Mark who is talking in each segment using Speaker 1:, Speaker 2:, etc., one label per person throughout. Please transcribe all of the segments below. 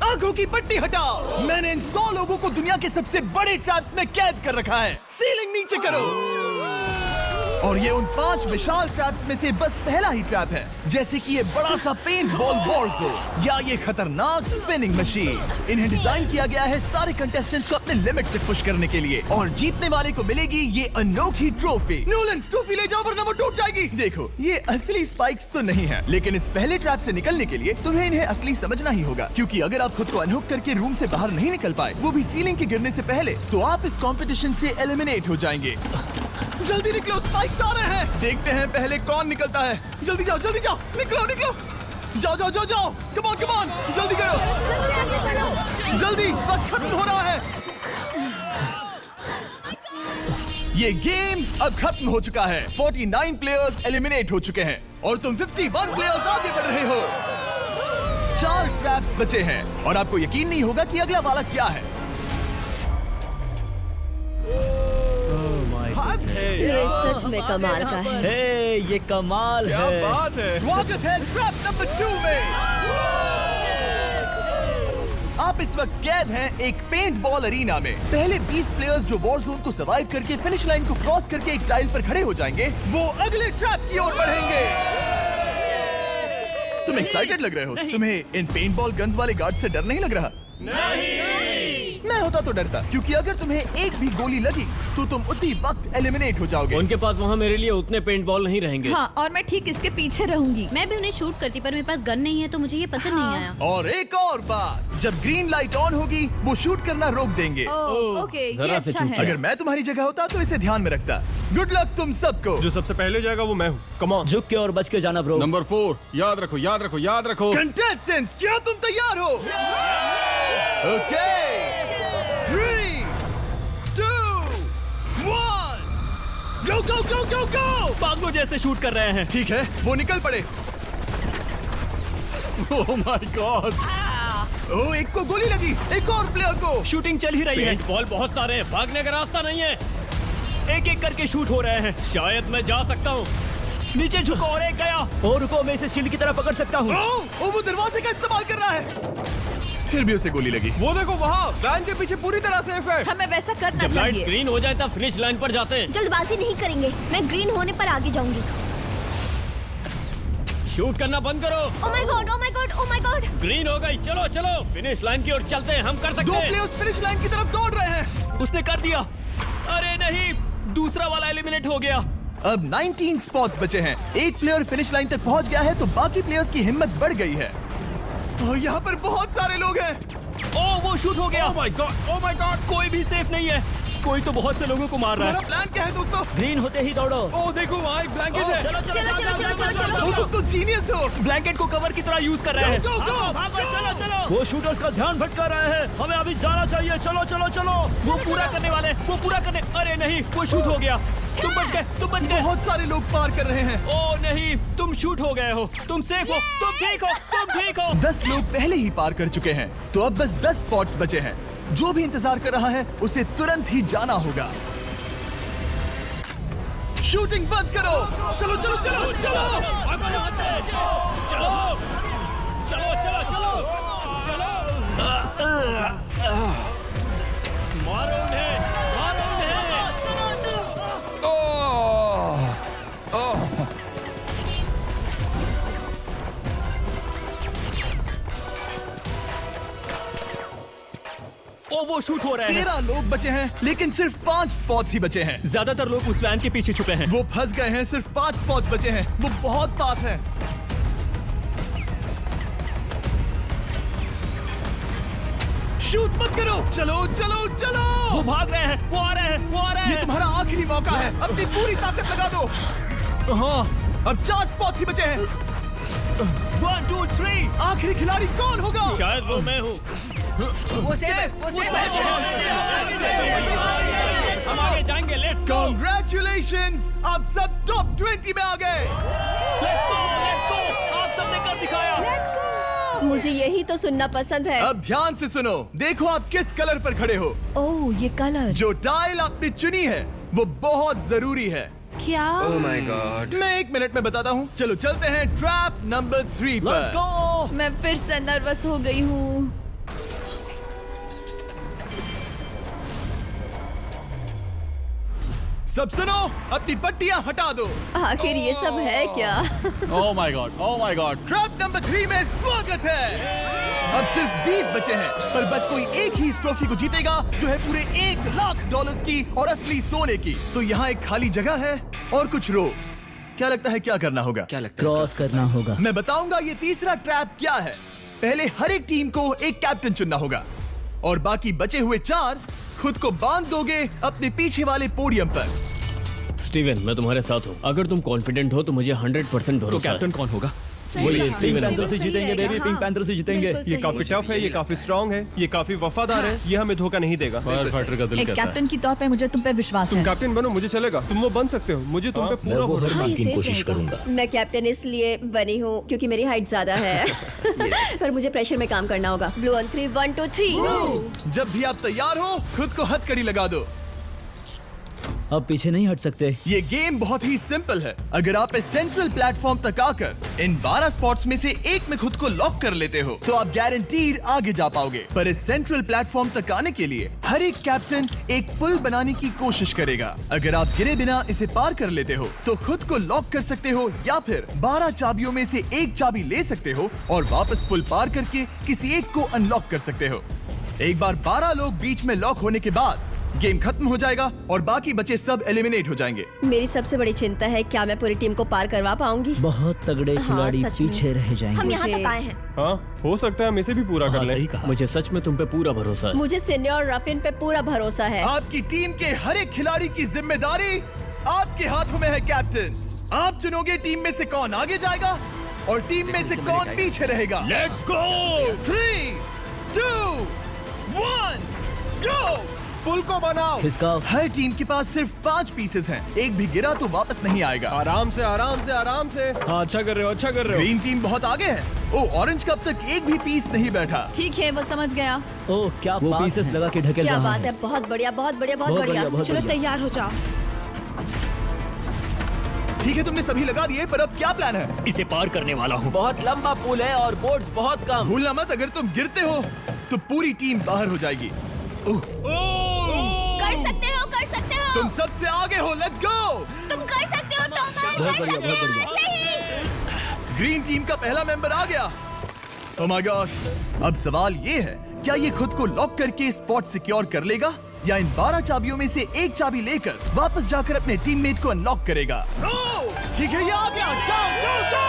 Speaker 1: आंखों की पट्टी हटाओ। मैंने इन 100 लोगों को दुनिया के सबसे बड़े ट्रैप्स में कैद कर रखा है। सीलिंग नीचे करो। और ये उन 5 विशाल ट्रैप्स में से बस पहला ही ट्रैप है, जैसे कि ये बड़ा सा पेंट बॉल वॉर्ज़ो या ये खतरनाक स्पिनिंग मशीन। इन्हें डिजाइन किया गया है सारे कंटेस्टेंट्स को अपने लिमिट तक पुश करने के लिए, और जीतने वाले को मिलेगी ये अनोखी ट्रॉफी। नोलन, ट्रॉफी ले जाओ वरना वो टूट जाएगी। देखो, ये असली स्पाइक्स तो नहीं है, लेकिन इस पहले ट्रैप से निकलने के लिए तुम्हें इन्हें असली समझना ही होगा, क्योंकि अगर आप खुद को अनहुक करके रूम से बाहर नहीं निकल पाए, वो भी सीलिंग के गिरने से पहले, तो आप इस कॉम्पिटिशन से एलिमिनेट हो जाएंगे। जल्दी निकलो, स्पाइक्स आ रहे हैं। देखते हैं पहले कौन निकलता है। जल्दी जाओ, निकलो। जाओ। कम ऑन, जल्दी करो। जल्दी, वक्त खत्म हो रहा है। ये गेम अब खत्म हो चुका है। 49 प्लेयर्स एलिमिनेट हो चुके हैं और तुम 51 प्लेयर्स आगे बढ़ रहे हो। 4 ट्रैप्स बचे हैं और आपको यकीन नहीं होगा कि अगला वाला क्या है।
Speaker 2: ये सच में कमाल का है।
Speaker 3: हे, ये कमाल
Speaker 1: क्या
Speaker 3: है।
Speaker 1: बात है। स्वागत है ट्रैप नंबर 2 में। आप इस वक्त कैद हैं एक पेंट बॉल अरीना में। पहले 20 प्लेयर्स जो वॉर जोन को सर्वाइव करके फिनिश लाइन को क्रॉस करके एक टाइल पर खड़े हो जाएंगे, वो अगले ट्रैप की ओर बढ़ेंगे। तुम एक्साइटेड लग रहे हो? तुम्हें इन पेंट बॉल गन्स वाले गार्ड से डर नहीं लग रहा? मैं होता तो डरता, क्योंकि अगर तुम्हें एक भी गोली लगी तो तुम उसी वक्त एलिमिनेट हो जाओगे।
Speaker 3: उनके पास वहाँ मेरे लिए उतने पेंट बॉल नहीं रहेंगे।
Speaker 4: हाँ, और मैं ठीक इसके पीछे रहूंगी।
Speaker 5: मैं भी उन्हें शूट करती, पर मेरे पास गन नहीं है तो मुझे ये पसंद नहीं आया।
Speaker 1: और एक और बात, जब ग्रीन लाइट ऑन होगी वो शूट करना रोक देंगे।
Speaker 4: ओके, ये
Speaker 3: जरा से
Speaker 4: अच्छा
Speaker 3: चूक
Speaker 4: है।
Speaker 1: अगर मैं तुम्हारी जगह होता तो इसे ध्यान में रखता। गुड लक तुम सबको।
Speaker 6: जो सबसे पहले जाएगा वो मैं हूँ। Come on.
Speaker 3: झुक के और बच के जाना ब्रो।
Speaker 6: नंबर 4, याद रखो।
Speaker 1: कंटेस्टेंट्स, क्या तुम तैयार हो? Okay, 3, 2, 1, go!
Speaker 3: पागलों जैसे शूट कर रहे हैं।
Speaker 1: ठीक है, वो निकल पड़े।
Speaker 6: ओह माय गॉड।
Speaker 1: ओ, एक को गोली लगी, एक और प्लेयर को।
Speaker 3: शूटिंग चल ही रही है। पेंट बॉल बहुत सारे हैं, भागने का रास्ता नहीं है। एक करके शूट हो रहे हैं। शायद मैं जा सकता हूँ। नीचे झुको और एक गया। और रुको, मैं इसे शील्ड की तरह पकड़ सकता हूँ।
Speaker 1: वो दरवाजे का इस्तेमाल कर रहा है। फिर भी उसे गोली लगी।
Speaker 6: वो देखो वहाँ, वैन के पीछे पूरी तरह सेफ है।
Speaker 4: हमें वैसा करना
Speaker 3: जब लाइट
Speaker 4: चाहिए।
Speaker 3: ग्रीन हो जाए तब फिनिश लाइन पर जाते हैं।
Speaker 2: जल्दबाजी नहीं करेंगे, मैं ग्रीन होने पर आगे जाऊंगी।
Speaker 3: शूट करना बंद करो।
Speaker 2: Oh my God.
Speaker 3: ग्रीन हो गई। चलो फिनिश लाइन की ओर चलते हैं। हम कर सकते
Speaker 1: 2
Speaker 3: हैं।
Speaker 1: प्लेयर्स फिनिश लाइन की तरफ दौड़ रहे हैं।
Speaker 3: उसने कर दिया। अरे नहीं, दूसरा वाला एलिमिनेट हो गया।
Speaker 1: अब 19 स्पॉट्स बचे हैं। एक प्लेयर फिनिश लाइन तक पहुंच गया है तो बाकी प्लेयर्स की हिम्मत बढ़ गई है। और यहाँ पर बहुत सारे लोग हैं।
Speaker 3: ओह, वो शूट हो गया।
Speaker 6: ओह माय गॉड।
Speaker 3: कोई भी सेफ नहीं है। कोई तो बहुत से लोगों को मार रहा
Speaker 1: हमारा
Speaker 3: है।
Speaker 1: प्लान क्या है दोस्तों?
Speaker 3: ग्रीन होते ही दौड़ो।
Speaker 6: ओह देखो वहाँ एक ब्लैंकेट है।
Speaker 1: तुम तो जीनियस हो।
Speaker 3: ब्लैंकेट को कवर की तरह यूज कर रहे हैं।
Speaker 1: Go, go, go!
Speaker 3: चलो। वो शूटर्स का ध्यान भटका रहे हैं। हमें अभी जाना चाहिए। चलो। वो पूरा करने। अरे नहीं, वो शूट हो गया। तुम बच गए।
Speaker 1: बहुत सारे लोग पार कर रहे हैं।
Speaker 3: ओह नहीं, तुम शूट हो गए हो। तुम सेफ हो। तुम ठीक हो।
Speaker 1: 10 लोग पहले ही पार कर चुके हैं, तो अब बस 10 स्पॉट्स बचे हैं। जो भी इंतजार कर रहा है उसे तुरंत ही जाना होगा। शूटिंग बंद करो। चलो।
Speaker 3: मारो उन्हें। ओ, वो शूट हो रहे हैं।
Speaker 1: 13 लोग बचे हैं, लेकिन सिर्फ 5 स्पॉट्स ही बचे हैं।
Speaker 3: ज्यादातर लोग उस वैन के पीछे छुपे हैं।
Speaker 1: वो फंस गए हैं। सिर्फ 5 स्पॉट्स बचे हैं। वो बहुत पास है। शूट मत करो। चलो।
Speaker 3: वो भाग रहे हैं। वो आ रहे हैं।
Speaker 1: ये तुम्हारा आखिरी मौका है। अपनी पूरी ताकत लगा दो।
Speaker 3: हाँ,
Speaker 1: अब 4 स्पॉट्स ही बचे हैं।
Speaker 3: 1, 2, 3।
Speaker 1: आखिरी खिलाड़ी कौन होगा?
Speaker 3: शायद वो मैं हूँ।
Speaker 4: वो सेफ
Speaker 3: हम आगे जाएंगे। Let's go.
Speaker 1: Congratulations! आप सब टॉप 20 में आ गए।
Speaker 3: Let's go. आप सबने कर दिखाया।
Speaker 2: मुझे यही तो सुनना पसंद है।
Speaker 1: अब ध्यान से सुनो। देखो आप किस कलर पर खड़े हो।
Speaker 4: ओह, ये कलर।
Speaker 1: जो टाइल आपने चुनी है वो बहुत जरूरी है।
Speaker 2: क्या?
Speaker 6: ओह माय गॉड।
Speaker 1: मैं 1 मिनट में बताता हूँ। चलो चलते हैं ट्रैप नंबर 3
Speaker 3: लेट्स
Speaker 1: पर।
Speaker 3: गो।
Speaker 4: मैं फिर से नर्वस हो गई हूँ।
Speaker 1: सब सुनो, अपनी पट्टियां हटा दो।
Speaker 2: आखिर ये सब है क्या?
Speaker 7: Oh my god, oh my god.
Speaker 1: Trap number 3 में स्वागत है। अब सिर्फ 20 बचे हैं, पर बस कोई एक ही इस ट्रॉफी को जीतेगा जो है पूरे $1,00,000 की और असली सोने की। तो यहाँ एक खाली जगह है और कुछ रोप्स। क्या लगता है क्या करना होगा?
Speaker 6: क्या लगता
Speaker 3: क्रॉस करना होगा।
Speaker 1: मैं बताऊंगा ये तीसरा ट्रैप क्या है। पहले हर एक टीम को एक कैप्टन चुनना होगा और बाकी बचे हुए 4 खुद को बांध दोगे अपने पीछे वाले पोडियम पर।
Speaker 3: स्टीवन, मैं तुम्हारे साथ हूँ। अगर तुम कॉन्फिडेंट हो तो मुझे 100% भरोसा है।
Speaker 6: तो कैप्टन कौन होगा?
Speaker 3: बोलिए स्टीवन। पैंथर से जीतेंगे बेबी, पिंक पैंथर से जीतेंगे।
Speaker 6: ये काफी टफ है, ये काफी स्ट्रांग है, ये काफी वफादार है, ये हमें धोखा नहीं देगा।
Speaker 7: फायर फाइटर का दिल
Speaker 4: एक
Speaker 7: कहता है।
Speaker 4: कैप्टन की तौर पे मुझे तुम पे विश्वास
Speaker 6: तुम
Speaker 4: है।
Speaker 6: कैप्टन बनो, मुझे चलेगा। तुम वो बन सकते हो, मुझे तुम पे पूरा भरोसा है।
Speaker 2: मुमकिन कोशिश करूंगा। मैं कैप्टन इसलिए बनी हूँ क्योंकि मेरी हाइट ज्यादा है। पर मुझे प्रेशर में काम करना होगा। Blue on 3, 1 2 3।
Speaker 1: जब भी आप तैयार हो खुद को हथकड़ी लगा दो।
Speaker 3: अब पीछे नहीं हट सकते।
Speaker 1: ये गेम बहुत ही सिंपल है। अगर आप इस सेंट्रल प्लेटफॉर्म तक आकर इन 12 स्पॉट्स में से एक में खुद को लॉक कर लेते हो तो आप गारंटीड आगे जा पाओगे। पर इस सेंट्रल प्लेटफॉर्म तक आने के लिए हर एक कैप्टन एक पुल बनाने की कोशिश करेगा। अगर आप गिरे बिना इसे पार कर लेते हो तो खुद को लॉक कर सकते हो या फिर 12 चाबियों में से एक चाबी ले सकते हो और वापस पुल पार करके किसी एक को अनलॉक कर सकते हो। एक बार 12 लोग बीच में लॉक होने के बाद गेम खत्म हो जाएगा और बाकी बचे सब एलिमिनेट हो जाएंगे।
Speaker 2: मेरी सबसे बड़ी चिंता है क्या मैं पूरी टीम को पार करवा पाऊंगी।
Speaker 3: बहुत तगड़े खिलाड़ी
Speaker 2: सच में।
Speaker 3: पीछे रह जाएंगे।
Speaker 2: हम यहाँ तक आए हैं।
Speaker 6: हाँ, हो सकता है हम इसे भी पूरा कर
Speaker 3: हाँ,
Speaker 6: लें।
Speaker 3: सही कहा। मुझे सच में तुम पे पूरा भरोसा है।
Speaker 2: मुझे सीनियर रफिन पे पूरा भरोसा है।
Speaker 1: आपकी टीम के हर एक खिलाड़ी की जिम्मेदारी आपके हाथों में है कैप्टन। आप चुनोगे टीम में से कौन आगे जाएगा और टीम में से कौन पीछे रहेगा।
Speaker 3: Let's go.
Speaker 1: 3 2 1 गो।
Speaker 6: पुल को बनाओ।
Speaker 3: खिसकाओ।
Speaker 1: हर टीम के पास सिर्फ 5 पीसेस हैं। एक भी गिरा तो वापस नहीं आएगा।
Speaker 6: आराम से, आराम से, आराम से।
Speaker 3: हाँ, अच्छा कर रहे हो, अच्छा कर रहे
Speaker 1: ग्रीन टीम बहुत आगे है। ओ, ऑरेंज का अब तक एक भी पीस नहीं बैठा।
Speaker 4: ठीक है, वो समझ गया।
Speaker 3: हो। ओह क्या वो पीसेस लगा के ढकेल
Speaker 2: क्या
Speaker 3: रहा
Speaker 2: बात है। बहुत बढ़िया, बहुत बढ़िया, बहुत
Speaker 3: बहुत
Speaker 2: बढ़िया।
Speaker 3: बढ़िया, बहुत
Speaker 2: चलो
Speaker 3: बढ़िया।
Speaker 2: तैयार हो जाओ।
Speaker 1: ठीक है, तुमने सभी लगा दिए, पर अब क्या प्लान है?
Speaker 3: इसे पार करने वाला हूँ। बहुत लंबा पुल है और बोर्ड्स बहुत कम।
Speaker 1: भूलना मत, अगर तुम गिरते हो तो पूरी टीम बाहर हो जाएगी।
Speaker 2: कर सकते हो, कर सकते हो।
Speaker 1: तुम सबसे आगे हो। Let's go.
Speaker 2: तुम कर सकते हो टॉमर,
Speaker 3: बहुत
Speaker 2: कर
Speaker 3: बढ़िया,
Speaker 2: सकते
Speaker 3: बहुत
Speaker 2: हो
Speaker 3: बढ़िया।
Speaker 2: ऐसे ही।
Speaker 1: ग्रीन टीम का पहला मेंबर आ गया। ओह माय गॉड। अब सवाल ये है, क्या ये खुद को लॉक करके स्पॉट सिक्योर कर लेगा या इन 12 चाबियों में से एक चाबी लेकर वापस जाकर अपने टीममेट को अनलॉक करेगा? ठीक है, ये आ गया। जाओ जाओ जाओ।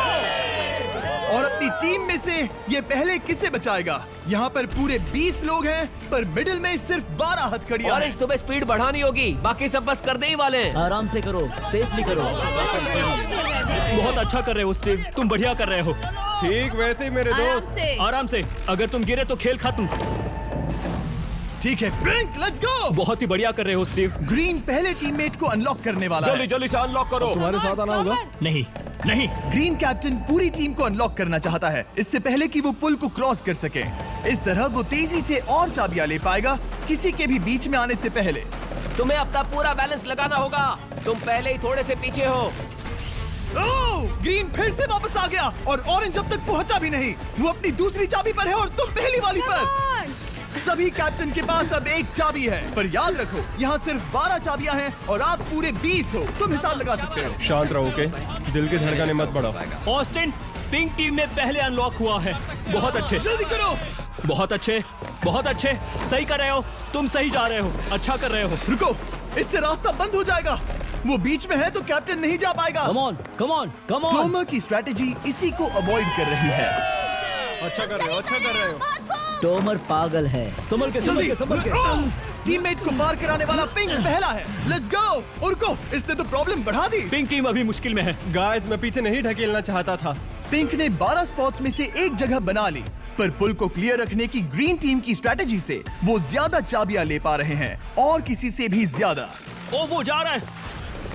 Speaker 1: और अपनी टीम में से ये पहले किसे बचाएगा? यहाँ पर पूरे 20 लोग हैं, पर मिडिल में सिर्फ 12 हथकड़ियां हैं।
Speaker 8: ऑरेंज, तुम्हें स्पीड बढ़ानी होगी, बाकी सब बस करने ही वाले हैं।
Speaker 3: आराम से करो, सेफली करो।
Speaker 9: बहुत अच्छा कर रहे हो स्टीव, तुम बढ़िया कर रहे हो।
Speaker 6: ठीक वैसे ही मेरे
Speaker 4: आराम
Speaker 6: दोस्त।
Speaker 4: से।
Speaker 9: आराम से, अगर तुम गिरे तो खेल खत्म।
Speaker 1: ठीक है, ब्लिंक, लेट्स गो।
Speaker 9: बहुत ही बढ़िया कर रहे हो स्टीव।
Speaker 1: ग्रीन पहले टीममेट को अनलॉक करने वाला
Speaker 9: जल्दी
Speaker 1: है।
Speaker 9: जल्दी से अनलॉक करो।
Speaker 6: तुम्हारे साथ आना होगा।
Speaker 9: नहीं नहीं,
Speaker 1: ग्रीन कैप्टन पूरी टीम को अनलॉक करना चाहता है, इससे पहले कि वो पुल को क्रॉस कर सके। इस तरह वो तेजी से और चाबियां ले पाएगा, किसी के भी बीच में आने से पहले।
Speaker 8: तुम्हें अपना पूरा बैलेंस लगाना होगा, तुम पहले ही थोड़े से पीछे हो।
Speaker 1: ओह, ग्रीन फिर से वापस आ गया और ऑरेंज अब तक पहुंचा भी नहीं। वो अपनी दूसरी चाबी पर है और तुम पहली वाली पर। सभी कैप्टन के पास अब एक चाबी है, पर याद रखो यहाँ सिर्फ 12 चाबियां हैं और आप पूरे 20 हो। तुम हिसाब लगा सकते हो।
Speaker 6: शांत रहो, ओके? दिल के धड़कने मत बढ़ाओ।
Speaker 9: ऑस्टिन पिंक टीम में पहले अनलॉक हुआ है। बहुत अच्छे,
Speaker 1: जल्दी करो।
Speaker 9: बहुत अच्छे, बहुत अच्छे। सही कर रहे हो, तुम सही जा रहे हो, अच्छा कर रहे हो।
Speaker 1: रुको, इससे रास्ता बंद हो जाएगा। वो बीच में है तो कैप्टन नहीं जा पाएगा।
Speaker 3: Come on, come on, come on.
Speaker 1: Tomer की स्ट्रेटेजी इसी को अवॉइड कर रही है।
Speaker 6: अच्छा कर रहे हो, अच्छा कर रहे हो।
Speaker 3: टोमर पागल है। संभल के, संभल के, संभल के।
Speaker 1: टीममेट को पार कराने वाला पिंक पहला है। Let's go. और रुको, इसने तो प्रॉब्लम बढ़ा दी।
Speaker 9: पिंक टीम अभी मुश्किल में है।
Speaker 6: गाइस, मैं पीछे नहीं ढकेलना चाहता था।
Speaker 1: पिंक ने 12 स्पॉट्स में से एक जगह बना ली, पर पुल को क्लियर रखने की ग्रीन टीम की स्ट्रेटेजी से वो ज्यादा चाबियां ले पा रहे हैं और किसी से भी ज्यादा।
Speaker 9: ओ वो जा रहा है।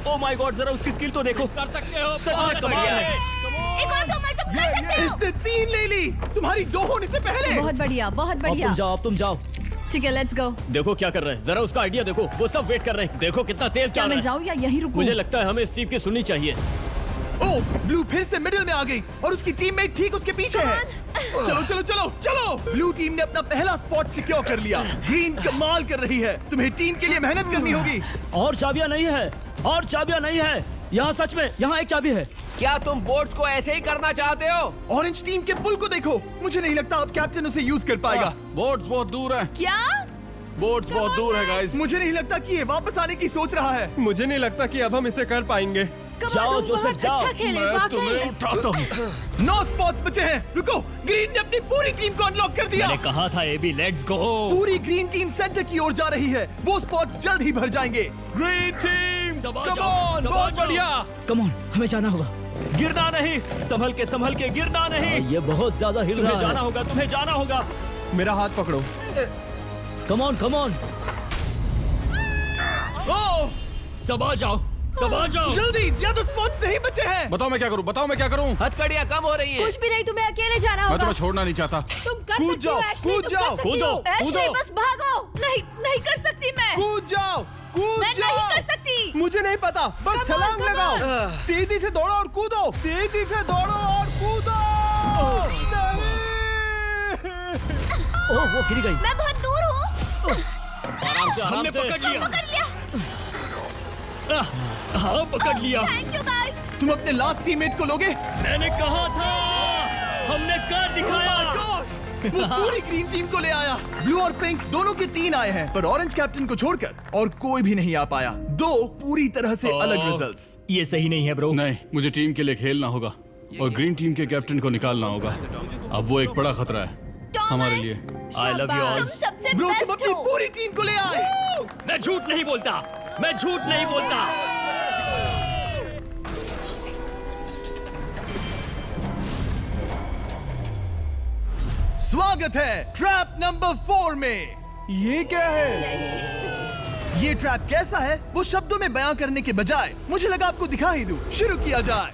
Speaker 9: ओ माय गॉड, जरा उसकी स्किल तो देखो। कर सकते हो, सच में कमाल है।
Speaker 2: एक और टॉमर, तुम कर सकते हो।
Speaker 1: इसने 3 ले ली, तुम्हारी 2 होने से पहले।
Speaker 4: बहुत बढ़िया, बहुत
Speaker 3: अब
Speaker 4: बढ़िया।
Speaker 3: तुम जाओ, अब तुम जाओ।
Speaker 4: ठीक है, लेट्स गो।
Speaker 9: देखो क्या कर रहे हैं, जरा उसका आइडिया देखो। वो सब वेट कर रहे हैं, देखो कितना तेज
Speaker 4: क्या
Speaker 9: जा
Speaker 4: मैं
Speaker 9: रहा है।
Speaker 4: जाऊँ या यहीं रुकूं?
Speaker 9: मुझे लगता है हमें स्टीव की सुननी चाहिए।
Speaker 1: ओ, ब्लू फिर से मिडिल में आ गई और उसकी टीममेट ठीक उसके पीछे है। चलो चलो चलो चलो। ब्लू टीम ने अपना पहला स्पॉट सिक्योर कर लिया। ग्रीन कमाल कर रही है, तुम्हें टीम के लिए मेहनत करनी होगी।
Speaker 3: और चाबियां नहीं है, और चाबियां नहीं है यहाँ, सच में यहाँ एक चाबी है।
Speaker 8: क्या तुम बोट्स को ऐसे ही करना चाहते हो?
Speaker 1: ऑरेंज टीम के पुल को देखो, मुझे नहीं लगता अब कैप्टन उसे यूज कर पाएगा।
Speaker 7: बोट्स बहुत दूर है,
Speaker 4: क्या?
Speaker 7: बोट्स बहुत दूर है गाइस।
Speaker 1: मुझे नहीं लगता कि ये वापस आने की सोच रहा है।
Speaker 6: मुझे नहीं लगता कि अब हम इसे कर पाएंगे।
Speaker 3: जाओ जोसेफ जाओ।
Speaker 7: मैं तुम्हें उठाता हूँ।
Speaker 1: 9 स्पॉट्स बचे हैं। रुको, ग्रीन ने अपनी पूरी टीम को अनलॉक कर दिया।
Speaker 3: मैंने कहा था एबी, लेट्स गो।
Speaker 1: पूरी ग्रीन टीम सेंटर की ओर जा रही है। वो स्पॉट्स जल्द ही भर जाएंगे।
Speaker 6: ग्रीन टीम,
Speaker 3: सबा
Speaker 6: कम
Speaker 3: जाओ,
Speaker 6: ऑन,
Speaker 3: सबा
Speaker 6: बहुत
Speaker 3: जाओ।
Speaker 6: बढ़िया।
Speaker 3: कम ऑन, हमें जाना होगा। गिरना नहीं, संभल के गिरना नहीं। ये बहुत ज्यादा हिल रहा है। जाना होगा, तुम्हें जाना होगा।
Speaker 6: मेरा हाथ पकड़ो।
Speaker 3: कम ऑन।
Speaker 1: ओह,
Speaker 3: सबा जाओ।
Speaker 1: जल्दी, ज्यादा स्पॉट्स नहीं बचे हैं।
Speaker 7: बताओ मैं क्या करूँ?
Speaker 8: हथकड़ियाँ कम हो रही हैं।
Speaker 2: कुछ भी नहीं, तुम्हें अकेले जाना
Speaker 7: मैं
Speaker 2: होगा।
Speaker 7: तुम्हें छोड़ना नहीं चाहता।
Speaker 2: तुम कर
Speaker 6: कूद
Speaker 2: सकती हो,
Speaker 6: जाओ,
Speaker 2: एशली,
Speaker 6: कूद
Speaker 2: तुम
Speaker 6: जाओ,
Speaker 2: कर सकती हो।
Speaker 3: कूदो,
Speaker 2: एशली,
Speaker 3: कूदो।
Speaker 2: बस भागो। नहीं कर सकती मैं।
Speaker 6: कूद जाओ,
Speaker 2: मैं नहीं कर सकती।
Speaker 6: मुझे नहीं पता, बस छलांग
Speaker 2: come
Speaker 6: लगाओ। तेजी से दौड़ो और कूदो।
Speaker 3: ओह, वो गिर गई।
Speaker 2: मैं बहुत दूर हूँ।
Speaker 3: हमने पकड़ लिया। हाँ, पकड़ लिया।
Speaker 2: Thank you guys.
Speaker 1: तुम अपने लास्ट टीममेट को लोगे?
Speaker 3: मैंने कहा था, हमने कर दिखाया।
Speaker 1: वो पूरी ग्रीन टीम को ले आया। ब्लू और पिंक दोनों के 3 आए हैं, पर ऑरेंज कैप्टन को छोड़कर और कोई भी नहीं आ पाया। 2 पूरी तरह से अलग रिजल्ट्स।
Speaker 3: ये सही नहीं है ब्रो।
Speaker 7: नहीं, मुझे टीम के लिए खेलना होगा और ग्रीन टीम के कैप्टन को निकालना होगा। अब वो एक बड़ा खतरा है हमारे लिए।
Speaker 3: I love you all.
Speaker 2: तुम सबसे
Speaker 1: ब्रो, तुम
Speaker 2: बेस्ट
Speaker 1: अपनी
Speaker 2: हो।
Speaker 1: पूरी टीम को ले आए।
Speaker 3: मैं झूठ नहीं बोलता।
Speaker 1: स्वागत है ट्रैप नंबर 4 में।
Speaker 6: ये क्या है?
Speaker 1: ये ट्रैप कैसा है वो शब्दों में बयां करने के बजाय मुझे लगा आपको दिखा ही दूं। शुरू किया जाए।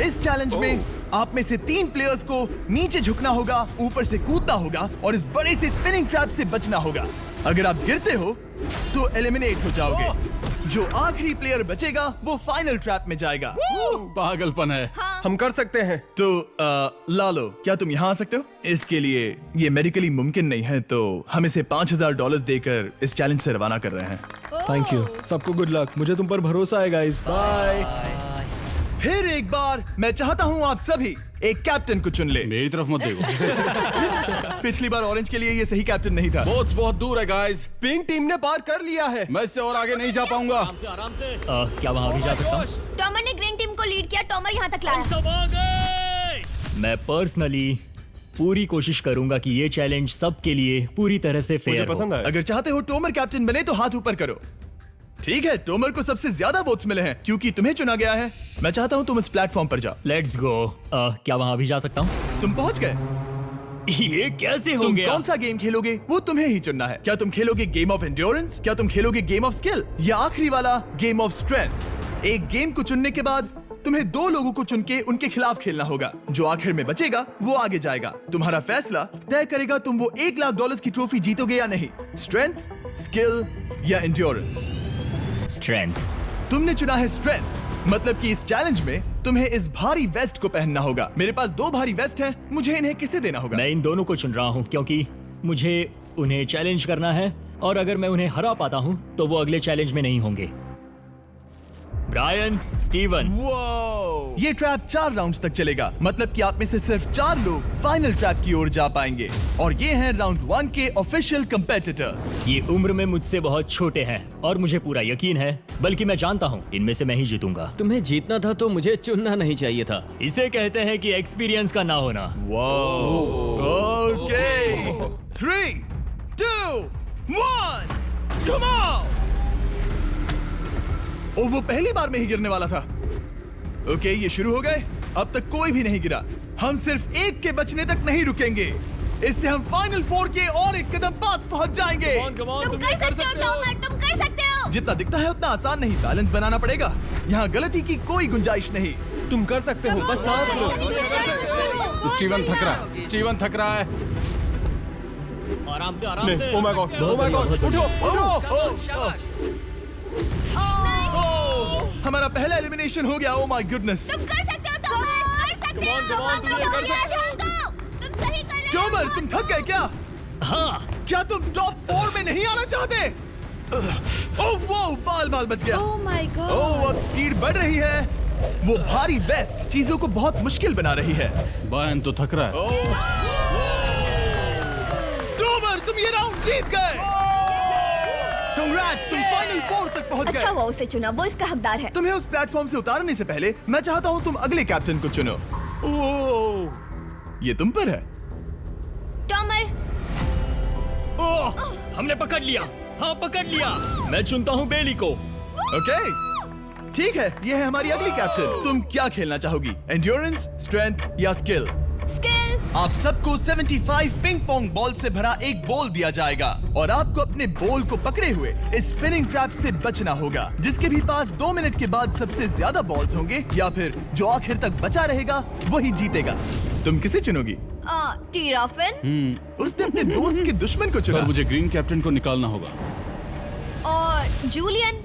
Speaker 1: इस चैलेंज में आप में से 3 प्लेयर्स को नीचे झुकना होगा, ऊपर से कूदना होगा और इस बड़े से स्पिनिंग ट्रैप से बचना होगा। अगर आप गिरते हो तो एलिमिनेट हो जाओगे। जो आखिरी प्लेयर बचेगा वो फाइनल ट्रैप में जाएगा।
Speaker 7: पागलपन है।
Speaker 6: हम कर सकते हैं।
Speaker 1: तो लालो, क्या तुम यहाँ आ सकते हो? इसके लिए ये मेडिकली मुमकिन नहीं है, तो हम इसे $5000 देकर इस चैलेंज से रवाना कर रहे हैं।
Speaker 6: Thank you. सबको गुड लक। मुझे तुम पर भरोसा है गाइस। बाय।
Speaker 1: फिर एक बार मैं चाहता हूँ आप सभी एक कैप्टन को चुन ले।
Speaker 7: मेरी तरफ मत देखो।
Speaker 1: पिछली बार ऑरेंज के लिए ये सही कैप्टन नहीं था।
Speaker 7: बोट्स बहुत दूर है गाइस।
Speaker 6: पिंक टीम ने पार कर लिया है।
Speaker 7: मैं इससे और आगे नहीं जा पाऊंगा।
Speaker 3: आराम से। क्या वहाँ भी जा सकता हूँ?
Speaker 2: टॉमर ने ग्रीन टीम को लीड किया, टॉमर यहाँ तक लाया।
Speaker 3: सब आ गए। मैं पर्सनली पूरी कोशिश करूंगा कि ये चैलेंज सबके लिए पूरी तरह से
Speaker 6: मुझे
Speaker 3: फेयर
Speaker 6: पसंद
Speaker 3: हो।
Speaker 6: आया।
Speaker 1: अगर चाहते हो टोमर कैप्टन बने तो हाथ ऊपर करो। ठीक है, टोमर को सबसे ज्यादा वोट्स मिले हैं क्योंकि तुम्हें चुना गया है। मैं चाहता हूँ तुम इस प्लेटफॉर्म पर जाओ।
Speaker 3: Let's go. क्या वहाँ भी जा सकता हूँ?
Speaker 1: तुम पहुँच गए।
Speaker 3: ये कैसे हो
Speaker 1: तुम
Speaker 3: गया?
Speaker 1: कौन सा गेम खेलोगे वो तुम्हें ही चुनना है। क्या तुम खेलोगे गेम ऑफ एंड्योरेंस, क्या तुम खेलोगे गेम ऑफ स्किल, या आखिरी वाला गेम ऑफ स्ट्रेंथ? एक गेम को चुनने के बाद तुम्हें 2 लोगों को चुन के उनके खिलाफ खेलना होगा। जो आखिर में बचेगा वो आगे जाएगा। तुम्हारा फैसला तय करेगा तुम वो $1,00,000 की ट्रॉफी जीतोगे या नहीं। स्ट्रेंथ, स्किल या एंड्योरेंस?
Speaker 3: स्ट्रेंथ।
Speaker 1: तुमने चुना है स्ट्रेंथ। मतलब कि इस चैलेंज में तुम्हें इस भारी वेस्ट को पहनना होगा। मेरे पास 2 भारी वेस्ट हैं, मुझे इन्हें किसे देना होगा?
Speaker 3: मैं इन दोनों को चुन रहा हूँ क्योंकि मुझे उन्हें चैलेंज करना है और अगर मैं उन्हें हरा पाता हूँ तो वो अगले चैलेंज में नहीं होंगे। Brian, Steven.
Speaker 1: वो ये ट्रैप 4 राउंड्स तक चलेगा। मतलब कि आप में से सिर्फ 4 लोग फाइनल ट्रैप की ओर जा पाएंगे और ये हैं राउंड 1 के ऑफिशियल कंपेटिटर्स।
Speaker 3: ये उम्र में मुझसे बहुत छोटे हैं और मुझे पूरा यकीन है, बल्कि मैं जानता हूँ इनमें से मैं ही जीतूंगा।
Speaker 9: तुम्हें जीतना था तो मुझे चुनना नहीं चाहिए था।
Speaker 3: इसे कहते हैं कि एक्सपीरियंस का ना होना।
Speaker 1: Okay, 3, 2, 1, come on. ओ, वो पहली बार में ही गिरने वाला था। ओके, ये शुरू हो गए। अब तक कोई भी नहीं गिरा। हम सिर्फ एक के बचने तक नहीं रुकेंगे। इससे हम फाइनल 4 के और एक कदम पास पहुंच जाएंगे।
Speaker 2: तुम कर सकते हो टॉमर, तुम कर सकते हो।
Speaker 1: जितना दिखता है उतना आसान नहीं, बैलेंस बनाना पड़ेगा। यहाँ गलती की कोई गुंजाइश नहीं।
Speaker 6: तुम कर सकते हो, बस सांस लो।
Speaker 7: स्टीवन थक रहा है।
Speaker 3: आराम से, आराम
Speaker 6: नहीं,
Speaker 3: से।
Speaker 6: oh my God, oh my God, उठो।
Speaker 1: हमारा पहला एलिमिनेशन हो गया। Oh my goodness.
Speaker 2: तुम कर सकते हो टॉमर, कर सकते हो। तुम सही कर रहे हो।
Speaker 1: टॉमर, तुम थक गए क्या?
Speaker 3: हाँ,
Speaker 1: क्या तुम टॉप 4 में नहीं आना चाहते? ओह वो बाल बाल बच गया।
Speaker 2: ओह माय गॉड।
Speaker 1: ओह अब स्पीड बढ़ रही है। वो भारी वेस्ट चीजों को बहुत मुश्किल बना रही है।
Speaker 7: बायन तो थक रहा है।
Speaker 1: टॉमर तुम ये राउंड जीत गए। Congrats, तुम फाइनल 4 तक पहुंच
Speaker 2: अच्छा
Speaker 1: गए।
Speaker 2: वो उसे चुना, वो इसका हकदार है।
Speaker 1: तुम्हें उस प्लेटफॉर्म से उतारने से पहले मैं चाहता हूँ तुम अगले कैप्टन को चुनो। ये तुम पर है।
Speaker 2: टॉमर।
Speaker 3: ओह, हमने पकड़ लिया। हाँ पकड़ लिया। मैं चुनता हूँ बेली को।
Speaker 1: ओके ठीक है, ये है हमारी अगली कैप्टन। तुम क्या खेलना चाहोगी, एंड्योरेंस, स्ट्रेंथ या स्किल?
Speaker 2: स्किल।
Speaker 1: आप सबको 75 पिंग पोंग बॉल से भरा एक बॉल दिया जाएगा और आपको अपने बॉल को पकड़े हुए इस स्पिनिंग ट्रैप से बचना होगा। जिसके भी पास 2 मिनट के बाद सबसे ज्यादा बॉल्स होंगे या फिर जो आखिर तक बचा रहेगा वही जीतेगा। तुम किसे चुनोगी?
Speaker 2: टीराफिन।
Speaker 1: उसने अपने दोस्त के दुश्मन को चुना।
Speaker 7: पर मुझे ग्रीन कैप्टन को निकालना होगा।
Speaker 2: और जूलियन।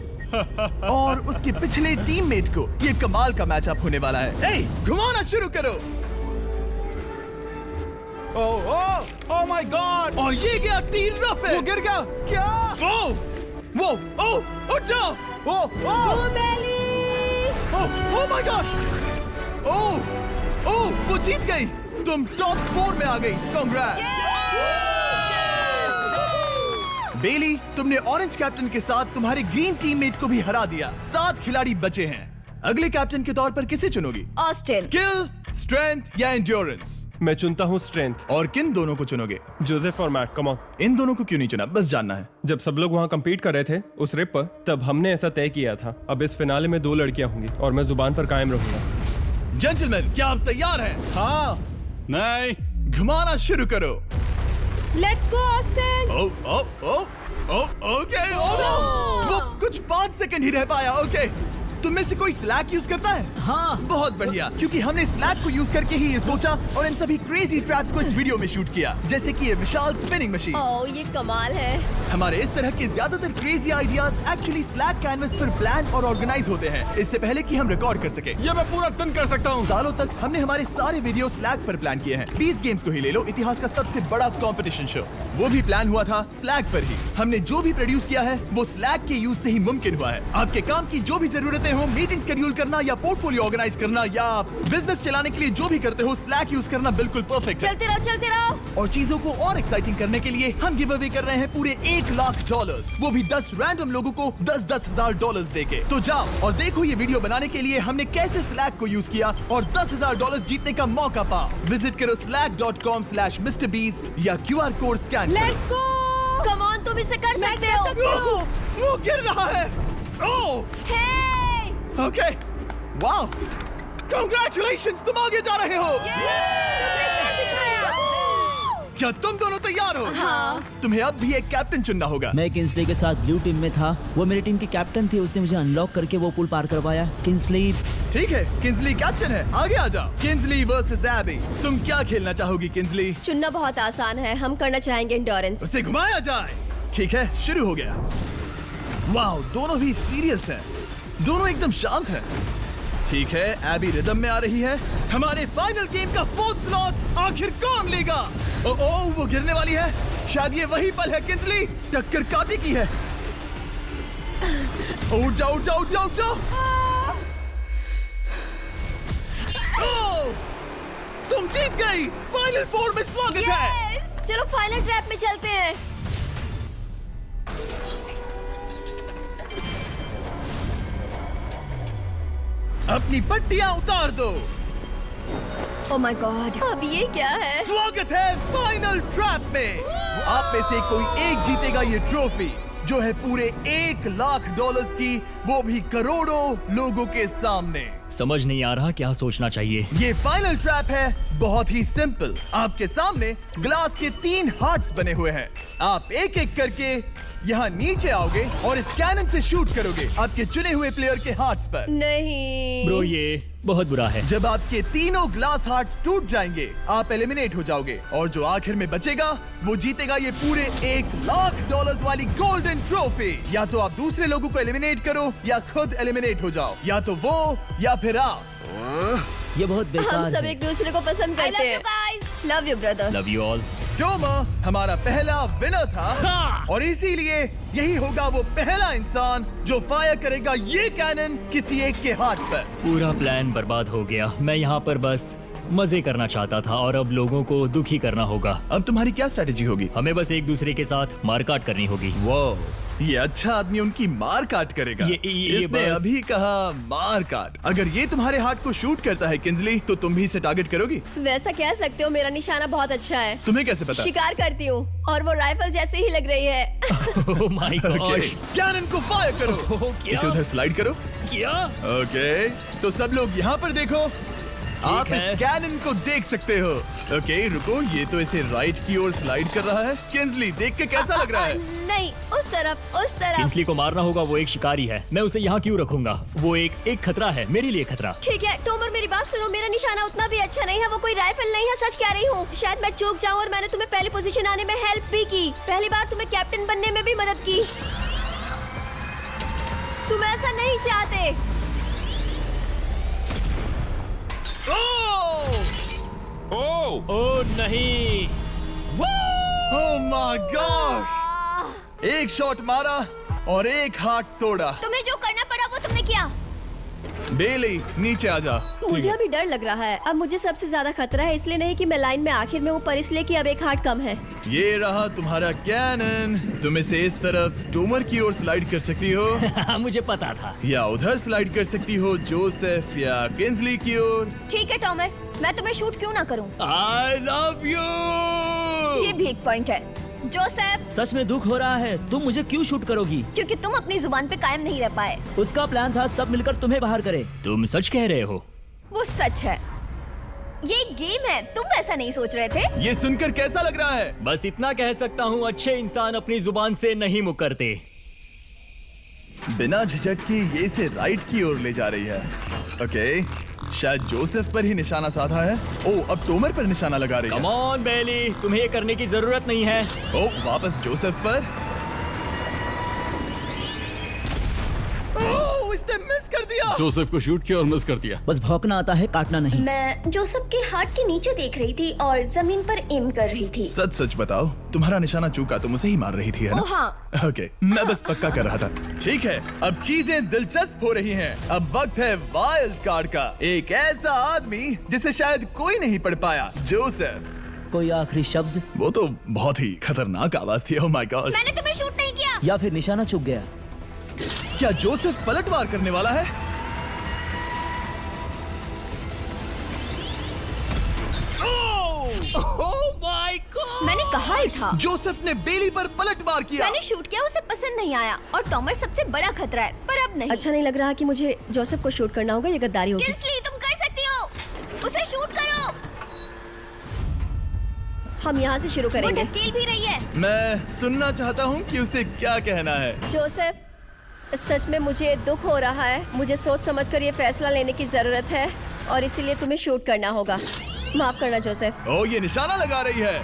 Speaker 1: और उसके पिछले टीममेट को। ये कमाल का मैचअप होने वाला है। ए, घुमाना शुरू करो। ओह माय गॉड। और ये गया टीराफिन।
Speaker 9: वो गिर गया।
Speaker 1: क्या? वो उठ जाओ। ओह माय गॉड। ओह वो जीत गई। तुम टॉप 4 में आ गई। कांग्रेट्स। बेली, तुमने ऑरेंज कैप्टन के साथ तुम्हारे ग्रीन टीममेट को भी हरा दिया। 7 खिलाड़ी बचे हैं। अगले कैप्टन के तौर पर किसे चुनोगी?
Speaker 2: ऑस्टिन।
Speaker 1: स्किल, स्ट्रेंथ या एंड्योरेंस?
Speaker 6: मैं चुनता हूँ स्ट्रेंथ।
Speaker 1: और किन दोनों को चुनोगे?
Speaker 6: जोसेफ और मैट, कम ऑन।
Speaker 1: इन दोनों को क्यों नहीं चुना, बस जानना है।
Speaker 6: जब सब लोग वहाँ कम्पीट कर रहे थे उस रिप पर, तब हमने ऐसा तय किया था। अब इस फिनाले में 2 लड़कियां होंगी और मैं जुबान पर कायम रहूंगा।
Speaker 1: जेंटलमैन, क्या आप तैयार हैं?
Speaker 6: हाँ।
Speaker 7: नहीं।
Speaker 1: घुमाना शुरू करो।
Speaker 2: Let's go Austin.
Speaker 1: ओके। वो कुछ 5 सेकंड ही रह पाया। ओके, तुम में से कोई स्लैक यूज करता है?
Speaker 9: हाँ।
Speaker 1: बहुत बढ़िया, क्योंकि हमने स्लैक को यूज करके ही ये सोचा और इन सभी क्रेजी ट्रैप्स को इस वीडियो में शूट किया, जैसे कि ये विशाल स्पिनिंग मशीन।
Speaker 2: ओह ये कमाल है।
Speaker 1: हमारे इस तरह के ज्यादातर crazy ideas actually slack canvas पर प्लान और ऑर्गेनाइज होते हैं, इससे पहले कि हम रिकॉर्ड कर सके।
Speaker 7: ये मैं पूरा दिन कर सकता हूँ।
Speaker 1: सालों तक हमने हमारे सारे वीडियो स्लैक पर प्लान किए हैं। 20 गेम्स को ही ले लो, इतिहास का सबसे बड़ा कंपटीशन शो, वो भी प्लान हुआ था स्लैक पर ही। हमने जो भी प्रोड्यूस किया है वो स्लैक के यूज से ही मुमकिन हुआ है। आपके काम की जो भी जरूरतें हो, मीटिंग शेड्यूल करना या पोर्टफोलियो ऑर्गेनाइज करना या बिजनेस चलाने के लिए जो भी करते हो, स्लैक यूज करना बिल्कुल परफेक्ट है।
Speaker 2: चलते रहो।
Speaker 1: और चीजों को और एक्साइटिंग करने के लिए हम गिव अवे कर रहे हैं पूरे $1,00,000, वो भी 10 रैंडम लोगों को $10,000 देके। तो जाओ और देखो ये वीडियो बनाने के लिए हमने कैसे स्लैक को यूज किया और $10,000 जीतने का मौका पाओ। विजिट करो slack.com/MrBeast या QR कोड स्कैन करो।
Speaker 2: Let's go. कम ऑन, तुम इसे कर सकते हो।
Speaker 1: वो गिर रहा है। ओह ओके, वाओ, कांग्रेचुलेशंस, तुम आगे जा रहे हो। क्या तुम दोनों तैयार हो?
Speaker 2: हाँ।
Speaker 1: तुम्हें अब भी एक कैप्टन चुनना होगा।
Speaker 9: मैं किंग्सले के साथ ब्लू टीम में था। वो मेरी टीम की कैप्टन थी, उसने मुझे अनलॉक करके वो पुल पार करवाया। किंग्सली।
Speaker 1: ठीक है, किंग्सली कैप्टन है, आगे आ जाओ। किंग्सली वर्सेस एबी, तुम क्या खेलना चाहोगी किंग्सली?
Speaker 2: चुनना बहुत आसान है, हम करना चाहेंगे एंड्योरेंस।
Speaker 1: उसे घुमाया जाए। ठीक है, शुरू हो गया। वाओ, दोनों भी सीरियस हैं, दोनों एकदम शांत हैं। ठीक है, एबी रिदम में आ रही है। हमारे फाइनल गेम का 4th स्लॉट आखिर कौन लेगा? ओह वो गिरने वाली है। शायद ये वही पल है किंग्सली, टक्कर काटी की है। उठ जाओ उठ जाओ उठ जाओ उठ जाओ। ओह, तुम जीत गई। फाइनल 4 में स्वागत है।
Speaker 2: चलो फाइनल ट्रैप में चलते हैं।
Speaker 1: अपनी पट्टियां उतार दो।
Speaker 2: ओह माय गॉड, अब ये क्या है?
Speaker 1: स्वागत है फाइनल ट्रैप में। आप में से कोई एक जीतेगा ये ट्रॉफी, जो है पूरे $1,00,000 की, वो भी करोड़ों लोगों के सामने।
Speaker 3: समझ नहीं आ रहा क्या सोचना चाहिए।
Speaker 1: ये फाइनल ट्रैप है, बहुत ही सिंपल। आपके सामने ग्लास के 3 हार्ट्स बने हुए हैं। आप एक एक करके यहाँ नीचे आओगे और इस कैनन से शूट करोगे आपके चुने हुए प्लेयर के हार्ट्स पर।
Speaker 2: नहीं
Speaker 3: ब्रो, ये बहुत बुरा है।
Speaker 1: जब आपके तीनों ग्लास हार्ट्स टूट जाएंगे, आप एलिमिनेट हो जाओगे और जो आखिर में बचेगा वो जीतेगा ये पूरे $1,00,000 वाली गोल्डन ट्रॉफी। या तो आप दूसरे लोगों को एलिमिनेट करो या खुद एलिमिनेट हो जाओ, या तो वो या फिर आप।
Speaker 9: ये बहुत बेकार
Speaker 2: हम सब
Speaker 9: है।
Speaker 2: एक दूसरे को पसंद करते हैं। Love you brother.
Speaker 3: Love you all.
Speaker 1: Tomer हमारा पहला विनर था
Speaker 3: हाँ।
Speaker 1: और इसीलिए यही होगा वो पहला इंसान जो फायर करेगा ये कैनन किसी एक के हाथ पर।
Speaker 9: पूरा प्लान बर्बाद हो गया। मैं यहाँ पर बस मजे करना चाहता था और अब लोगों को दुखी करना होगा।
Speaker 1: अब तुम्हारी क्या स्ट्रेटेजी होगी?
Speaker 9: हमें बस एक दूसरे के साथ मारकाट करनी होगी।
Speaker 1: वो ये अच्छा आदमी उनकी मार काट करेगा।
Speaker 9: ये
Speaker 1: इसने
Speaker 9: बस-
Speaker 1: अभी कहा मार काट। अगर ये तुम्हारे हार्ट को शूट करता है किंजली, तो तुम भी इसे टारगेट करोगी?
Speaker 2: वैसा कह सकते हो, मेरा निशाना बहुत अच्छा है।
Speaker 1: तुम्हें कैसे पता?
Speaker 2: शिकार करती हूँ और वो राइफल जैसे ही लग रही है।
Speaker 9: Oh my
Speaker 1: okay,
Speaker 9: god.
Speaker 1: Cannon को फायर करो।
Speaker 9: क्या?
Speaker 1: इसे उधर स्लाइड करो।
Speaker 9: क्या?
Speaker 1: ओके, तो सब लोग यहाँ पर देखो। आप इस
Speaker 9: है।
Speaker 1: कैनन को देख सकते हो। ओके, रुको, ये तो इसे राइट की ओर स्लाइड कर रहा है। किंजली, देख के कैसा लग रहा है?
Speaker 2: नहीं, उस तरफ, उस तरफ।
Speaker 9: किंसली को मारना होगा, वो एक शिकारी है। मैं उसे यहाँ क्यों रखूंगा? वो एक खतरा है, मेरे लिए खतरा।
Speaker 2: ठीक है टोमर, मेरी बात सुनो। मेरा निशाना उतना भी अच्छा नहीं है, वो कोई राइफल नहीं है, सच कह रही हूँ। शायद मैं चूक जाऊँ और मैंने तुम्हें पहली पोजीशन आने में हेल्प भी की। पहली बार तुम्हें कैप्टन बनने में भी मदद की। तुम ऐसा नहीं चाहते।
Speaker 9: ओह नहीं।
Speaker 1: ओह माय गॉड! एक शॉट मारा और एक हाथ तोड़ा।
Speaker 2: तुम्हें जो करना पड़ा वो तुमने किया।
Speaker 1: बेली, नीचे आ जा।
Speaker 2: मुझे अभी डर लग रहा है। अब मुझे सबसे ज्यादा खतरा है, इसलिए नहीं कि मैं लाइन में आखिर में हूँ, पर इसलिए कि अब एक हार्ट कम है।
Speaker 1: ये रहा तुम्हारा कैनन। तुम इसे इस तरफ टोमर की ओर स्लाइड कर सकती हो
Speaker 9: मुझे पता था।
Speaker 1: या उधर स्लाइड कर सकती हो जोसेफ या किंजली की ओर।
Speaker 2: ठीक है टोमर, मैं तुम्हें शूट क्यों ना करूँ?
Speaker 9: I love you.
Speaker 2: ये भी एक पॉइंट है। जोसेफ,
Speaker 3: सच में दुख हो रहा है। तुम मुझे क्यों शूट करोगी?
Speaker 2: क्योंकि तुम अपनी जुबान पे कायम नहीं रह पाए।
Speaker 3: उसका प्लान था सब मिलकर तुम्हें बाहर करे।
Speaker 9: तुम सच कह रहे हो?
Speaker 2: वो सच है। ये एक गेम है, तुम वैसा नहीं सोच रहे थे।
Speaker 1: ये सुनकर कैसा लग रहा है?
Speaker 9: बस इतना कह सकता हूँ, अच्छे इंसान अपनी जुबान से नहीं मुकरते।
Speaker 1: बिना झिझक के ये इसे राइट की ओर ले जा रही है। ओके, शायद जोसेफ पर ही निशाना साधा है। ओ, अब टोमर पर निशाना लगा रही
Speaker 9: कम
Speaker 1: है।
Speaker 9: ऑन बेली, तुम्हें ये करने की जरूरत नहीं है।
Speaker 1: ओ, वापस जोसेफ पर। ओ, इसने मिस कर दिया।
Speaker 7: जोसेफ को शूट किया और मिस कर दिया।
Speaker 3: बस भौंकना आता है, काटना नहीं।
Speaker 2: मैं जोसेफ के हार्ट के नीचे देख रही थी और जमीन पर एम कर रही थी।
Speaker 1: सच सच बताओ, तुम्हारा निशाना चूका, तुम उसे ही मार रही थी, है ना?
Speaker 2: ओ हाँ।
Speaker 1: ओके, मैं बस पक्का कर रहा था। ठीक है, अब चीजें दिलचस्प हो रही हैं। अब वक्त है वाइल्ड कार्ड का। एक ऐसा आदमी जिसे शायद कोई नहीं पढ़ पाया, जोसेफ।
Speaker 3: कोई आखिरी शब्द?
Speaker 1: वो तो बहुत ही खतरनाक आवाज थी। ओह माय गॉड!
Speaker 2: मैंने तुम्हें शूट नहीं किया।
Speaker 3: या फिर निशाना चूक गया?
Speaker 1: क्या जोसेफ पलटवार करने वाला है?
Speaker 9: Oh my God.
Speaker 2: मैंने कहा ही था।
Speaker 1: जोसेफ ने बेली पर पलटवार किया।
Speaker 2: मैंने शूट किया, उसे पसंद नहीं आया और टॉमर सबसे बड़ा खतरा है, पर अब नहीं। अच्छा नहीं लग रहा कि मुझे जोसेफ को शूट करना होगा, ये गद्दारी होगी। किंसली, तुम कर सकती हो, उसे शूट करो। हम यहाँ से शुरू करेंगे। वो ढकेल भी रही है।
Speaker 1: मैं सुनना चाहता हूँ कि उसे क्या कहना है।
Speaker 2: जोसेफ, सच में मुझे दुख हो रहा है। मुझे सोच समझकर ये फैसला लेने की जरूरत है और इसीलिए तुम्हें शूट करना होगा। माफ करना जोसेफ।
Speaker 1: ओ, ये निशाना लगा रही है।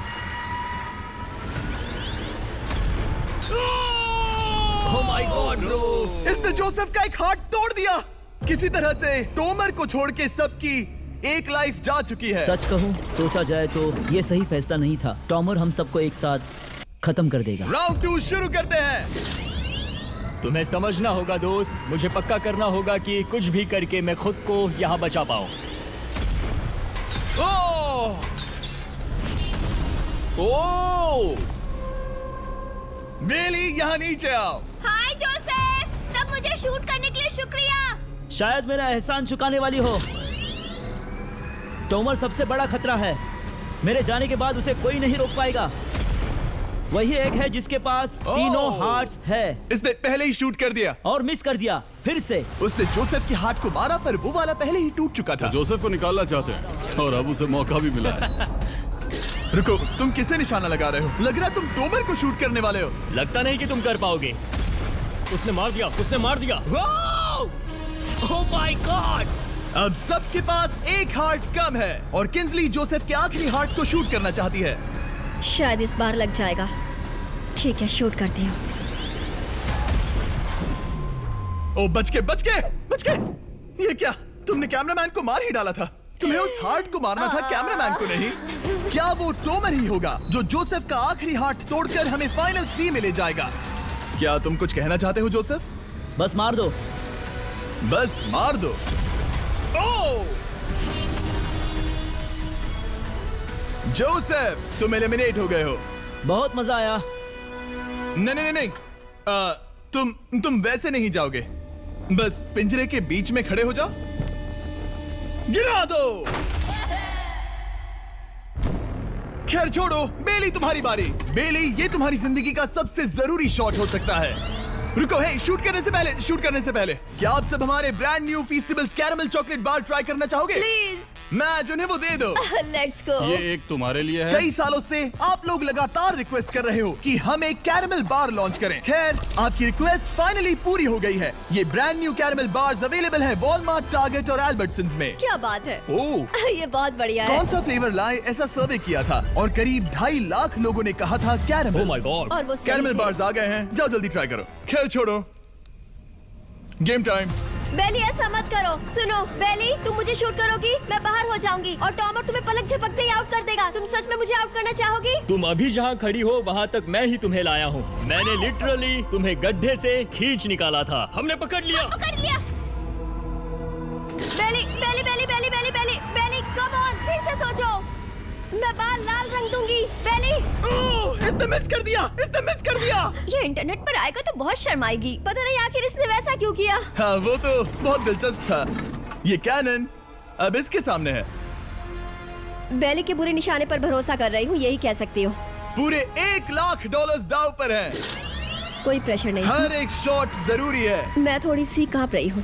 Speaker 9: Oh my God bro.
Speaker 1: इसने जोसेफ का एक हाथ तोड़ दिया। किसी तरह से टोमर को छोड़ के सबकी एक लाइफ जा चुकी है।
Speaker 3: सच कहूँ, सोचा जाए तो ये सही फैसला नहीं था। टॉमर हम सबको एक साथ खत्म कर देगा।
Speaker 1: राउंड 2 शुरू करते हैं।
Speaker 9: तुम्हें समझना होगा दोस्त, मुझे पक्का करना होगा कि कुछ भी करके मैं खुद को यहाँ बचा पाऊँ।
Speaker 1: ओह! ओह! बेली, यहाँ नीचे आओ।
Speaker 2: हाय जोसेफ, तब मुझे शूट करने के लिए शुक्रिया।
Speaker 3: शायद मेरा एहसान चुकाने वाली हो। टोमर सबसे बड़ा खतरा है। मेरे जाने के बाद उसे कोई नहीं रोक पाएगा। वही एक है जिसके पास तीनों हार्ट्स है।
Speaker 1: इसने पहले ही शूट कर दिया
Speaker 3: और मिस कर दिया फिर से।
Speaker 1: उसने जोसेफ के हाथ को मारा, पर वो वाला पहले ही टूट चुका था।
Speaker 7: जोसेफ को निकालना चाहते हैं और अब उसे मौका भी मिला है।
Speaker 1: रुको, तुम किसे निशाना लगा रहे हो? लग रहा है तुम टोमर को शूट करने वाले हो।
Speaker 9: लगता नहीं कि तुम कर पाओगे।
Speaker 3: उसने मार दिया, उसने मार दिया।
Speaker 9: Oh my God.
Speaker 1: अब सबके पास एक हार्ट कम है और किंजली जोसेफ के आखिरी हार्ट को शूट करना चाहती है।
Speaker 2: शायद इस बार लग जाएगा। ठीक है, शूट करती हूँ।
Speaker 1: ओ, बच के। ये क्या? तुमने कैमरामैन को मार ही डाला था। तुम्हें उस हार्ट को मारना था, कैमरामैन को नहीं। क्या वो टोमर ही होगा जो जोसेफ का आखिरी हाथ तोड़कर हमें फाइनल 3 में ले जाएगा? क्या तुम कुछ कहना चाहते हो जोसेफ?
Speaker 9: बस मार दो।
Speaker 1: बस मार दो। ओह! जोसेफ, तुम एलिमिनेट हो गए हो।
Speaker 9: बहुत मजा आया।
Speaker 1: नहीं नहीं नहीं, तुम वैसे नहीं जाओगे। बस पिंजरे के बीच में खड़े हो जाओ। गिरा दो। खैर छोड़ो, बेली तुम्हारी बारी। बेली, ये तुम्हारी जिंदगी का सबसे जरूरी शॉट हो सकता है। रुको, हे, शूट करने से पहले क्या आप सब हमारे brand new Feastables caramel chocolate bar try करना चाहोगे?
Speaker 2: प्लीज।
Speaker 1: मैच उन्हें वो दे दो।
Speaker 2: Let's go.
Speaker 7: ये एक तुम्हारे लिए है।
Speaker 1: कई सालों से आप लोग लगातार रिक्वेस्ट कर रहे हो कि हम एक कैरेमल बार लॉन्च करें। खैर, आपकी रिक्वेस्ट फाइनली पूरी हो गई है। ये brand new caramel bars available है वॉलमार्ट, टारगेट और एल्बर्टसन्स में।
Speaker 2: क्या बात है।
Speaker 1: ओह,
Speaker 2: ये बहुत बढ़िया है।
Speaker 1: कौन सा फ्लेवर लाए, ऐसा सर्वे किया था और करीब 2.5 लाख लोगों ने कहा था कैरेमल।
Speaker 9: Oh my God.
Speaker 2: और वो सही
Speaker 1: कैरेमल
Speaker 2: थे।
Speaker 1: बार्स आ गए हैं, जाओ जल्दी ट्राई करो। खैर छोड़ो, गेम टाइम।
Speaker 2: बेली, ऐसा मत करो। सुनो बेली, तुम मुझे शूट करोगी, मैं बाहर हो जाऊंगी और टॉमर तुम्हें पलक झपकते ही आउट कर देगा। तुम सच में मुझे आउट करना चाहोगी?
Speaker 9: तुम अभी जहाँ खड़ी हो वहाँ तक मैं ही तुम्हें लाया हूँ। मैंने लिटरली तुम्हें गड्ढे से खींच निकाला था। हमने पकड़ लिया।
Speaker 2: पकड़ लिया। बेली बेली बेली बेली बेली बेली बेली, कम ऑन, फिर से सोचो। मैं बाल लाल रंग दूंगी। बेली,
Speaker 1: इसने मिस कर दिया।
Speaker 2: ये इंटरनेट पर आएगा तो बहुत शर्माएगी। पता नहीं आखिर इसने वैसा क्यों किया।
Speaker 1: हाँ, वो तो बहुत दिलचस्प था। ये कैनन अब इसके सामने है।
Speaker 2: बेली के बुरे निशाने पर भरोसा कर रही हूँ, यही कह सकती हूँ।
Speaker 1: पूरे $1 लाख दाव पर है।
Speaker 2: कोई प्रेशर नहीं।
Speaker 1: हर एक शॉट जरूरी है।
Speaker 2: मैं थोड़ी सी कांप रही हूँ।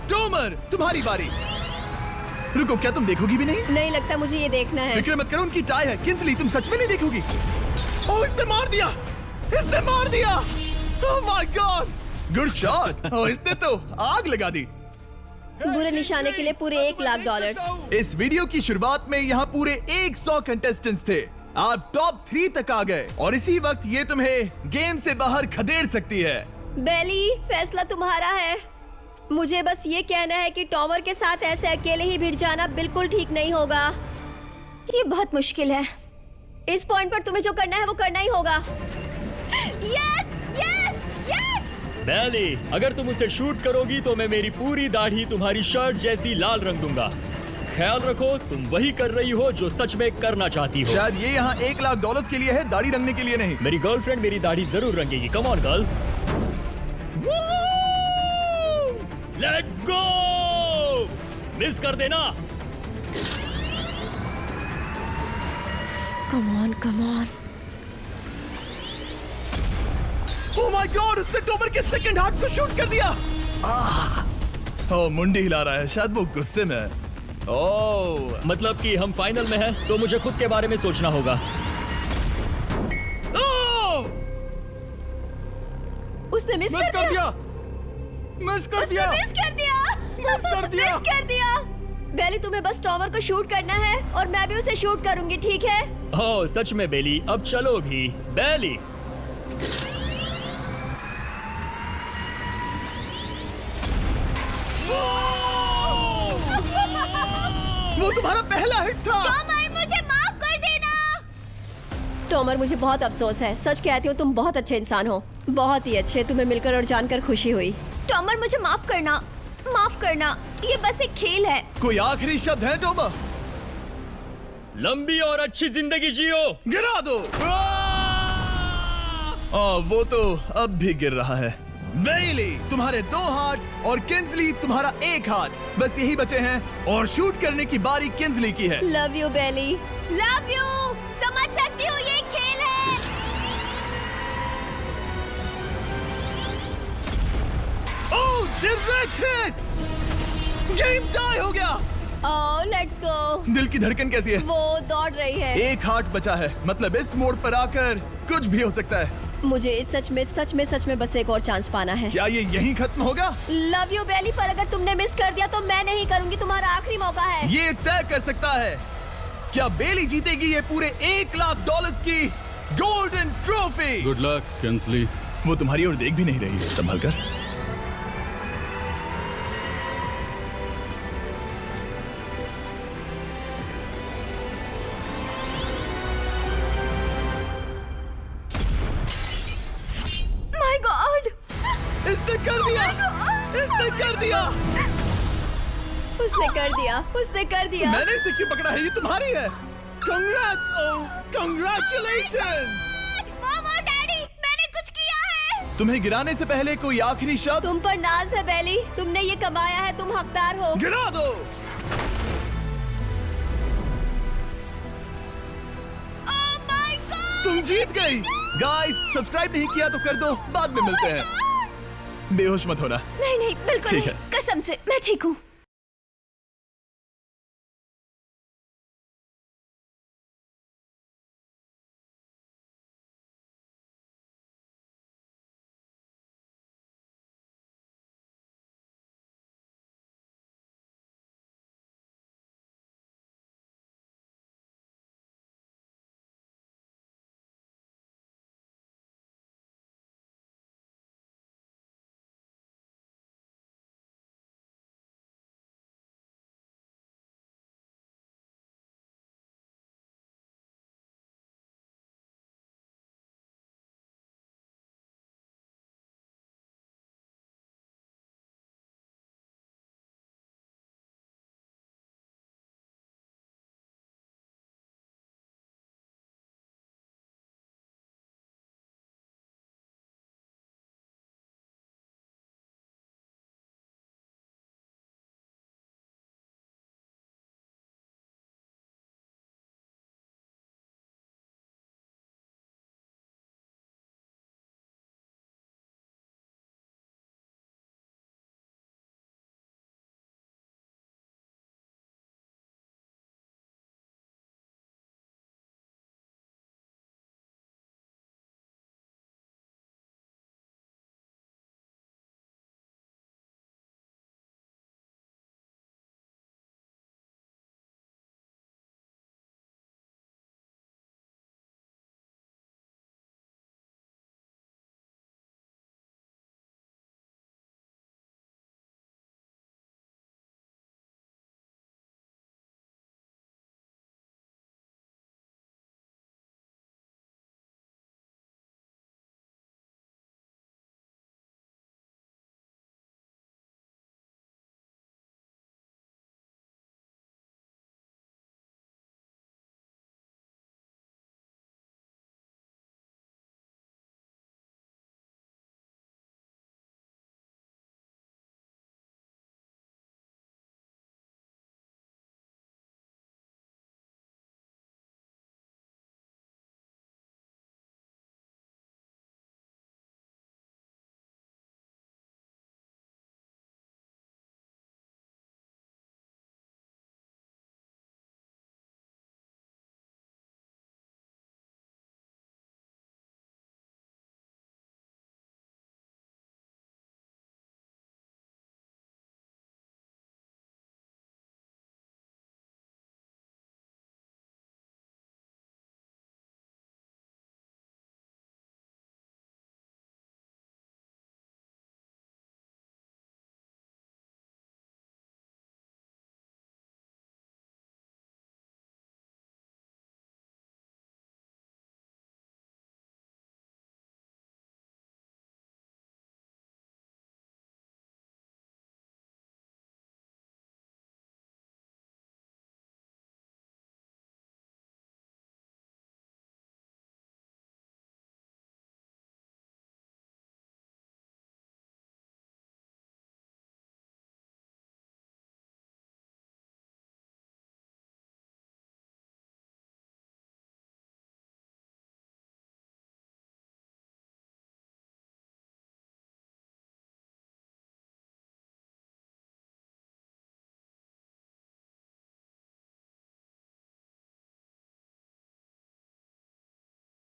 Speaker 1: टोमर, तुम्हारी बारी। रुको, क्या तुम देखोगी भी नहीं?
Speaker 2: नहीं लगता मुझे ये देखना है।
Speaker 1: फिक्र मत करो, उनकी टाई है। किंसली, तुम सच में नहीं देखोगी? ओह, इसने मार दिया। Oh my god, good shot. Oh, इसने तो आग लगा दी।
Speaker 2: बुरे निशाने के लिए पूरे $1 लाख।
Speaker 1: इस वीडियो की शुरुआत में यहाँ पूरे 100 कंटेस्टेंट्स थे। आप टॉप 3 तक आ गए और इसी वक्त ये तुम्हें गेम से बाहर खदेड़ सकती है।
Speaker 2: बेली, फैसला तुम्हारा है। मुझे बस ये कहना है कि टॉमर के साथ ऐसे अकेले ही भिड़ जाना बिल्कुल ठीक नहीं होगा। ये बहुत मुश्किल है। इस पॉइंट पर तुम्हें जो करना है वो करना ही होगा। Yes yes yes.
Speaker 9: बेली, अगर तुम उसे शूट करोगी तो मैं मेरी पूरी दाढ़ी तुम्हारी शर्ट जैसी लाल रंग दूंगा। ख्याल रखो, तुम वही कर रही हो जो सच में करना चाहती हो।
Speaker 1: शायद ये यहाँ $1 लाख के लिए है, दाढ़ी रंगने के लिए नहीं।
Speaker 9: मेरी गर्लफ्रेंड मेरी दाढ़ी जरूर रंगेगी। Come on girl, let's go. Miss कर देना।
Speaker 2: Come on come on.
Speaker 1: Oh my god, उसने टोमर के सेकंड हार्ट को शूट कर दिया। ओह, मुंडी हिला रहा है, शायद वो गुस्से में है। ओह,
Speaker 9: मतलब कि हम फाइनल में हैं, तो मुझे खुद के बारे में सोचना होगा।
Speaker 2: उसने मिस कर दिया।
Speaker 1: मिस कर दिया।
Speaker 2: बेली, तुम्हें बस टॉमर को शूट करना है और मैं भी उसे शूट करूंगी, ठीक है?
Speaker 9: ओह सच में बेली, अब चलो भी। बेली,
Speaker 1: वो तुम्हारा पहला हिट था।
Speaker 2: टॉमर, मुझे माफ कर देना। टॉमर, मुझे बहुत अफसोस है। सच कहती हूँ, तुम बहुत अच्छे इंसान हो, बहुत ही अच्छे। तुम्हें मिलकर और जानकर खुशी हुई। टॉमर, मुझे माफ करना, माफ करना। ये बस एक खेल है।
Speaker 1: कोई आखिरी शब्द है टोमर?
Speaker 9: लंबी और अच्छी जिंदगी जियो।
Speaker 1: गिरा दो। वो तो अब भी गिर रहा है। बेली, तुम्हारे 2 हार्ट्स और किंसली तुम्हारा 1 हार्ट, बस यही बचे हैं और शूट करने की बारी किंसली की है।
Speaker 2: Love you Bailey, love you. समझ सकती हूँ, ये खेल है।
Speaker 1: Oh, direct hit. Game tie हो गया।
Speaker 2: Oh, let's go.
Speaker 1: दिल की धड़कन कैसी है?
Speaker 2: वो दौड़ रही है।
Speaker 1: 1 हार्ट बचा है, मतलब इस मोड़ पर आकर कुछ भी हो सकता है।
Speaker 2: मुझे सच में बस एक और चांस पाना है।
Speaker 1: क्या ये यहीं खत्म होगा?
Speaker 2: लव यू बेली, पर अगर तुमने मिस कर दिया तो मैं नहीं करूंगी। तुम्हारा आखिरी मौका है।
Speaker 1: ये तय कर सकता है क्या बेली जीतेगी ये पूरे $1 लाख की golden trophy.
Speaker 7: Good luck Kinsley.
Speaker 1: वो तुम्हारी ओर देख भी नहीं रही है, संभल कर। उसने कर दिया।
Speaker 2: उसने कर दिया, उसने कर दिया।
Speaker 1: मैंने इसे क्यों पकड़ा है? ये तुम्हारी है। Congrats! Oh, congratulations!
Speaker 2: मॉम और डैडी, मैंने कुछ किया है।
Speaker 1: तुम्हें गिराने से पहले कोई आखिरी शब्द?
Speaker 2: तुम पर नाज है बेली, तुमने ये कमाया है, तुम हकदार हो।
Speaker 1: गिरा दो।
Speaker 2: Oh my God!
Speaker 1: तुम जीत गई। गाइस, सब्सक्राइब नहीं किया तो कर दो, बाद में मिलते हैं। बेहोश मत होना।
Speaker 2: नहीं नहीं, बिल्कुल
Speaker 1: ठीक
Speaker 2: नहीं,
Speaker 1: है।
Speaker 2: कसम से मैं ठीक हूँ।